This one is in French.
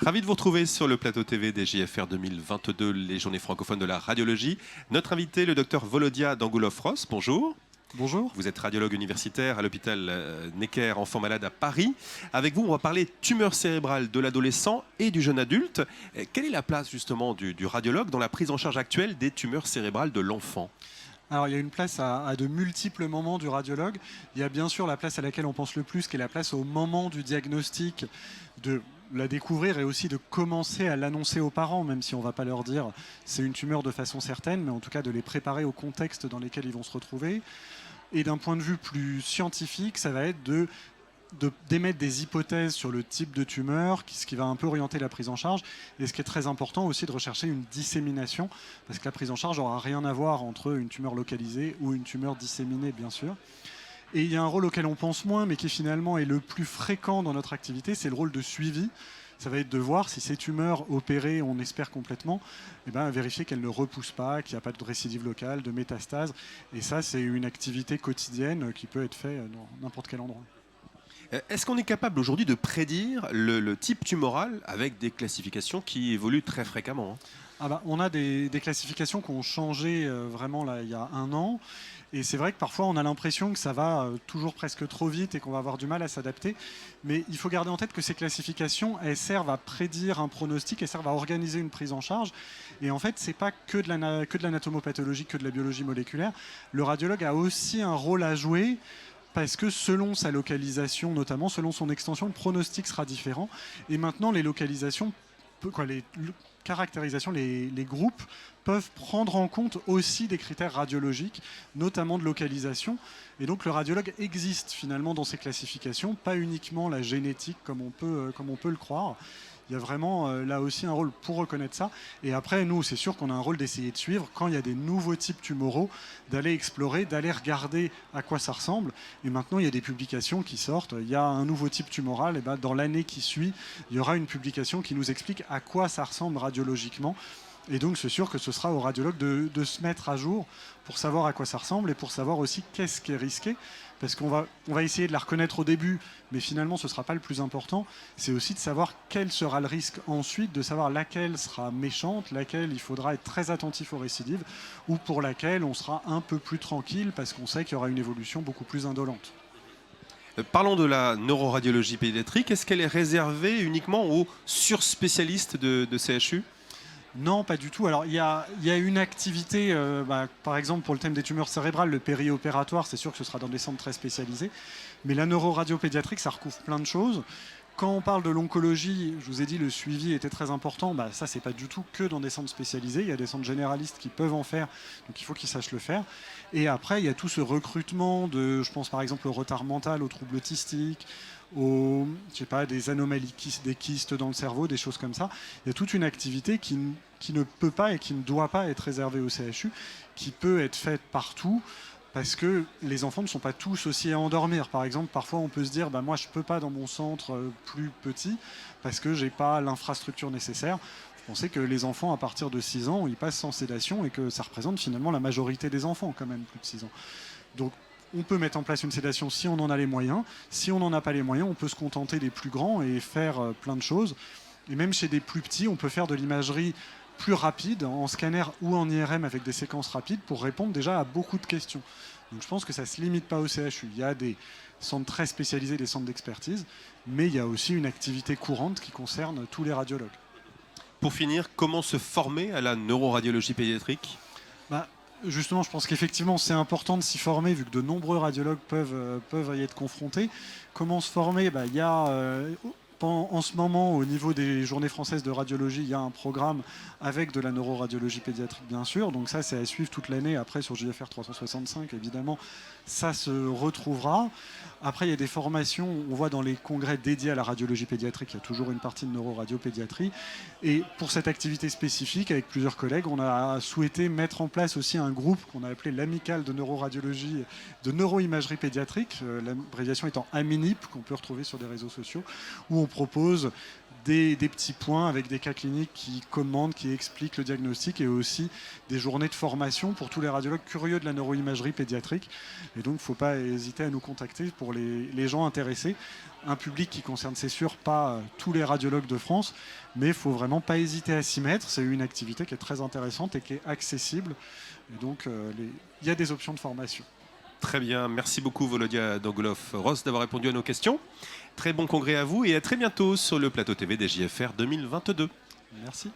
Ravi de vous retrouver sur le plateau TV des JFR 2022, les journées francophones de la radiologie. Notre invité, le docteur Volodia Dangoulov-Ross, bonjour. Bonjour. Vous êtes radiologue universitaire à l'hôpital Necker Enfants Malades à Paris. Avec vous, on va parler tumeur cérébrale de l'adolescent et du jeune adulte. Quelle est la place justement du radiologue dans la prise en charge actuelle des tumeurs cérébrales de l'enfant ? Alors, il y a une place à de multiples moments du radiologue. Il y a bien sûr la place à laquelle on pense le plus, qui est la place au moment du diagnostic, de la découvrir et aussi de commencer à l'annoncer aux parents, même si on ne va pas leur dire c'est une tumeur de façon certaine, mais en tout cas de les préparer au contexte dans lequel ils vont se retrouver. Et d'un point de vue plus scientifique, ça va être d'émettre des hypothèses sur le type de tumeur, ce qui va un peu orienter la prise en charge. Et ce qui est très important aussi, de rechercher une dissémination, parce que la prise en charge n'aura rien à voir entre une tumeur localisée ou une tumeur disséminée, bien sûr. Et il y a un rôle auquel on pense moins, mais qui finalement est le plus fréquent dans notre activité, c'est le rôle de suivi. Ça va être de voir si ces tumeurs opérées, on espère complètement, vérifier qu'elles ne repoussent pas, qu'il n'y a pas de récidive locale, de métastase. Et ça, c'est une activité quotidienne qui peut être faite dans n'importe quel endroit. Est-ce qu'on est capable aujourd'hui de prédire le type tumoral avec des classifications qui évoluent très fréquemment ? On a des classifications qui ont changé vraiment là, il y a un an. Et c'est vrai que parfois on a l'impression que ça va toujours presque trop vite et qu'on va avoir du mal à s'adapter. Mais il faut garder en tête que ces classifications, elles servent à prédire un pronostic, elles servent à organiser une prise en charge. Et en fait, ce n'est pas que de l'anatomopathologie, que de la biologie moléculaire. Le radiologue a aussi un rôle à jouer, parce que selon sa localisation, notamment selon son extension, le pronostic sera différent. Et maintenant, les localisations, les caractérisations, les groupes peuvent prendre en compte aussi des critères radiologiques, notamment de localisation. Et donc le radiologue existe finalement dans ces classifications, pas uniquement la génétique comme on peut le croire. Il y a vraiment là aussi un rôle pour reconnaître ça. Et après, nous, c'est sûr qu'on a un rôle d'essayer de suivre quand il y a des nouveaux types tumoraux, d'aller explorer, d'aller regarder à quoi ça ressemble. Et maintenant, il y a des publications qui sortent. Il y a un nouveau type tumoral. Et dans l'année qui suit, il y aura une publication qui nous explique à quoi ça ressemble radiologiquement. Et donc, c'est sûr que ce sera au radiologue de se mettre à jour pour savoir à quoi ça ressemble et pour savoir aussi qu'est-ce qui est risqué. Parce qu'on va essayer de la reconnaître au début, mais finalement, ce ne sera pas le plus important. C'est aussi de savoir quel sera le risque ensuite, de savoir laquelle sera méchante, laquelle il faudra être très attentif aux récidives, ou pour laquelle on sera un peu plus tranquille parce qu'on sait qu'il y aura une évolution beaucoup plus indolente. Parlons de la neuroradiologie pédiatrique. Est-ce qu'elle est réservée uniquement aux surspécialistes de CHU ? Non, pas du tout. Alors, il y a une activité, par exemple, pour le thème des tumeurs cérébrales, le périopératoire, c'est sûr que ce sera dans des centres très spécialisés. Mais la neuroradiopédiatrique, ça recouvre plein de choses. Quand on parle de l'oncologie, je vous ai dit, le suivi était très important. Ça, c'est pas du tout que dans des centres spécialisés. Il y a des centres généralistes qui peuvent en faire, donc il faut qu'ils sachent le faire. Et après, il y a tout ce recrutement je pense par exemple au retard mental, aux troubles autistiques, des anomalies, des kystes dans le cerveau, des choses comme ça. Il y a toute une activité qui ne peut pas et qui ne doit pas être réservée au CHU, qui peut être faite partout, parce que les enfants ne sont pas tous aussi à endormir. Par exemple, parfois on peut se dire moi je ne peux pas dans mon centre plus petit parce que je n'ai pas l'infrastructure nécessaire. On sait que les enfants à partir de 6 ans, ils passent sans sédation et que ça représente finalement la majorité des enfants quand même, plus de 6 ans. Donc on peut mettre en place une sédation si on en a les moyens. Si on n'en a pas les moyens, on peut se contenter des plus grands et faire plein de choses. Et même chez des plus petits, on peut faire de l'imagerie plus rapide, en scanner ou en IRM avec des séquences rapides pour répondre déjà à beaucoup de questions. Donc je pense que ça ne se limite pas au CHU. Il y a des centres très spécialisés, des centres d'expertise, mais il y a aussi une activité courante qui concerne tous les radiologues. Pour finir, comment se former à la neuroradiologie pédiatrique ? Justement, je pense qu'effectivement, c'est important de s'y former, vu que de nombreux radiologues peuvent y être confrontés. Comment se former ? Il y a en ce moment, au niveau des journées françaises de radiologie, il y a un programme avec de la neuroradiologie pédiatrique, bien sûr. Donc ça, c'est à suivre toute l'année. Après, sur JFR 365, évidemment, ça se retrouvera. Après, il y a des formations, on voit dans les congrès dédiés à la radiologie pédiatrique, il y a toujours une partie de neuroradiopédiatrie. Et pour cette activité spécifique, avec plusieurs collègues, on a souhaité mettre en place aussi un groupe qu'on a appelé l'Amicale de neuroradiologie, de neuroimagerie pédiatrique, l'abréviation étant AMINIP, qu'on peut retrouver sur des réseaux sociaux, où on propose des petits points avec des cas cliniques qui commandent, qui expliquent le diagnostic, et aussi des journées de formation pour tous les radiologues curieux de la neuroimagerie pédiatrique. Et donc, il ne faut pas hésiter à nous contacter pour les gens intéressés. Un public qui concerne, c'est sûr, pas tous les radiologues de France, mais il ne faut vraiment pas hésiter à s'y mettre. C'est une activité qui est très intéressante et qui est accessible. Et donc, il y a des options de formation. Très bien, merci beaucoup Volodia Dogolov-Ross d'avoir répondu à nos questions. Très bon congrès à vous et à très bientôt sur le plateau TV des JFR 2022. Merci.